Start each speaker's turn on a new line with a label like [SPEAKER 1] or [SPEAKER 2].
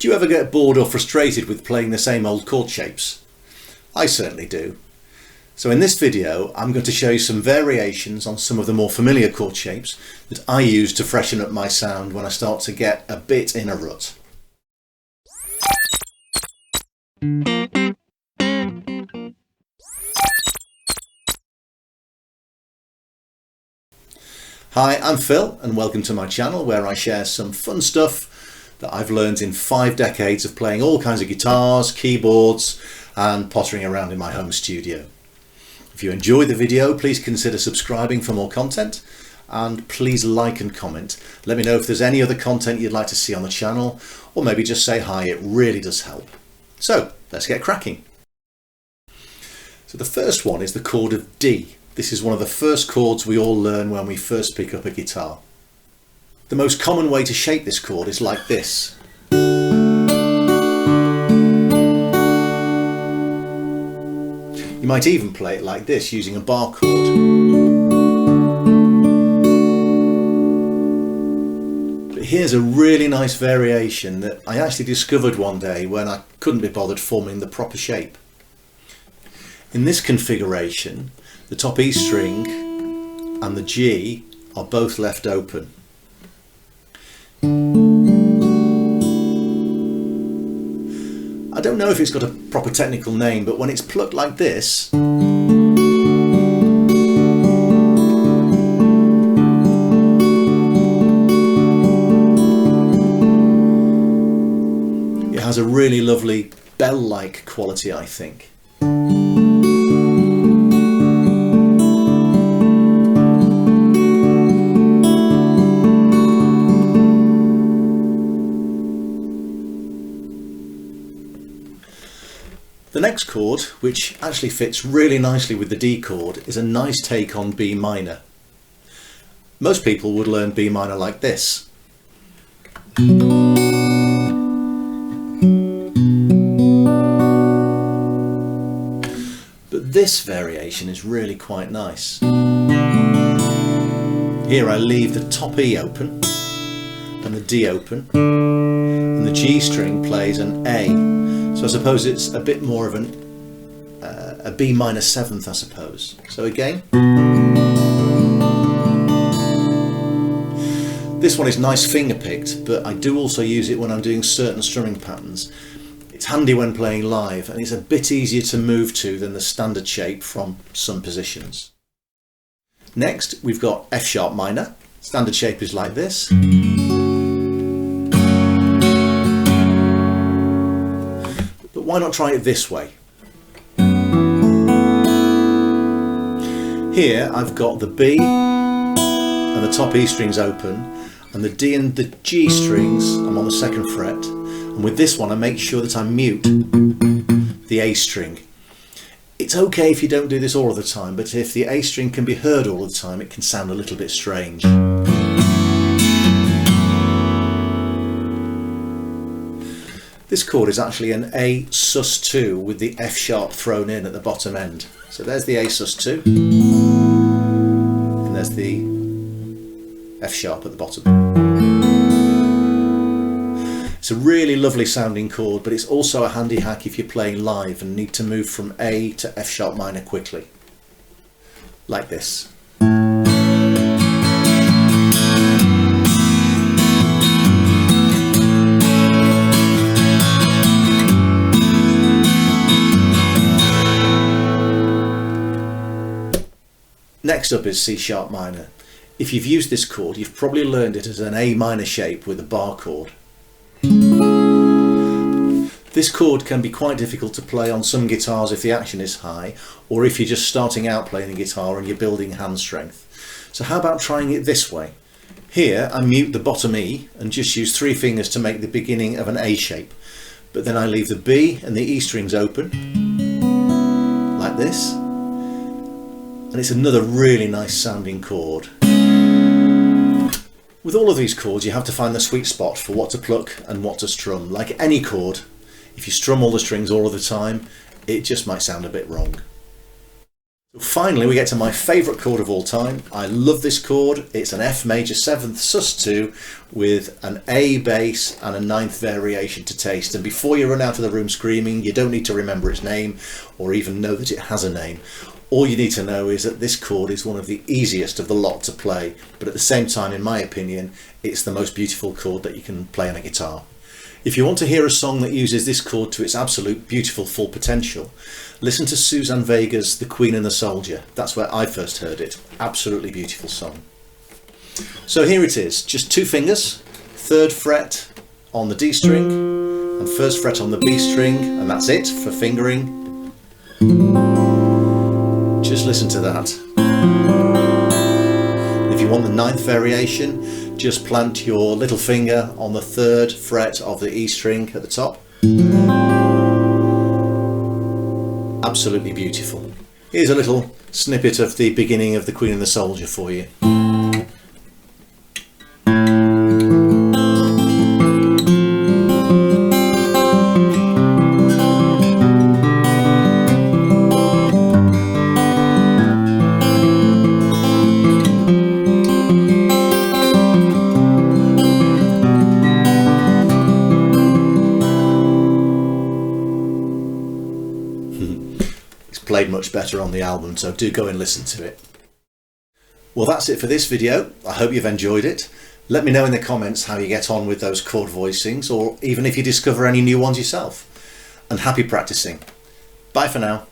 [SPEAKER 1] Do you ever get bored or frustrated with playing the same old chord shapes? I certainly do. So in this video I'm going to show you some variations on some of the more familiar chord shapes that I use to freshen up my sound when I start to get a bit in a rut. Hi, I'm Phil and welcome to my channel where I share some fun stuff that I've learned in 5 decades of playing all kinds of guitars, keyboards and pottering around in my home studio. If you enjoy the video, please consider subscribing for more content and please like and comment. Let me know if there's any other content you'd like to see on the channel, or maybe just say hi, it really does help. So let's get cracking. So the first one is the chord of D. This is one of the first chords we all learn when we first pick up a guitar. The most common way to shape this chord is like this. You might even play it like this using a bar chord. But here's a really nice variation that I actually discovered one day when I couldn't be bothered forming the proper shape. In this configuration, the top E string and the G are both left open. I don't know if it's got a proper technical name, but when it's plucked like this, it has a really lovely bell-like quality, I think. The next chord, which actually fits really nicely with the D chord, is a nice take on B minor. Most people would learn B minor like this. But this variation is really quite nice. Here I leave the top E open and the D open, and the G string plays an A. So I suppose it's a bit more of a B minor 7th, I suppose. So again, this one is nice finger picked, but I do also use it when I'm doing certain strumming patterns. It's handy when playing live and it's a bit easier to move to than the standard shape from some positions. Next we've got F sharp minor. Standard shape is like this. Why not try it this way? Here I've got the B and the top E strings open, and the D and the G strings I'm on the 2nd fret, and with this one I make sure that I mute the A string. It's okay if you don't do this all of the time, but if the A string can be heard all the time it can sound a little bit strange. This chord is actually an A sus2 with the F sharp thrown in at the bottom end. So there's the A sus2 and there's the F sharp at the bottom. It's a really lovely sounding chord, but it's also a handy hack if you're playing live and need to move from A to F sharp minor quickly. Like this. Next up is C sharp minor. If you've used this chord, you've probably learned it as an A minor shape with a bar chord. This chord can be quite difficult to play on some guitars if the action is high, or if you're just starting out playing the guitar and you're building hand strength. So how about trying it this way? Here I mute the bottom E and just use 3 fingers to make the beginning of an A shape, but then I leave the B and the E strings open, like this. And it's another really nice sounding chord. With all of these chords you have to find the sweet spot for what to pluck and what to strum. Like any chord, if you strum all the strings all of the time, it just might sound a bit wrong. Finally, we get to my favourite chord of all time. I love this chord. It's an F major 7th sus2 with an A bass and a 9th variation to taste. And before you run out of the room screaming, you don't need to remember its name or even know that it has a name. All you need to know is that this chord is one of the easiest of the lot to play, but at the same time, in my opinion, it's the most beautiful chord that you can play on a guitar. If you want to hear a song that uses this chord to its absolute beautiful full potential, listen to Suzanne Vega's The Queen and the Soldier. That's where I first heard it. Absolutely beautiful song. So here it is, just 2 fingers, 3rd fret on the D string and 1st fret on the B string, and that's it for fingering. Just listen to that. If you want the 9th variation, just plant your little finger on the 3rd fret of the E string at the top. Absolutely beautiful. Here's a little snippet of the beginning of The Queen and the Soldier for you. Played much better on the album, so do go and listen to it. Well, that's it for this video. I hope you've enjoyed it. Let me know in the comments how you get on with those chord voicings, or even if you discover any new ones yourself. And happy practicing. Bye for now.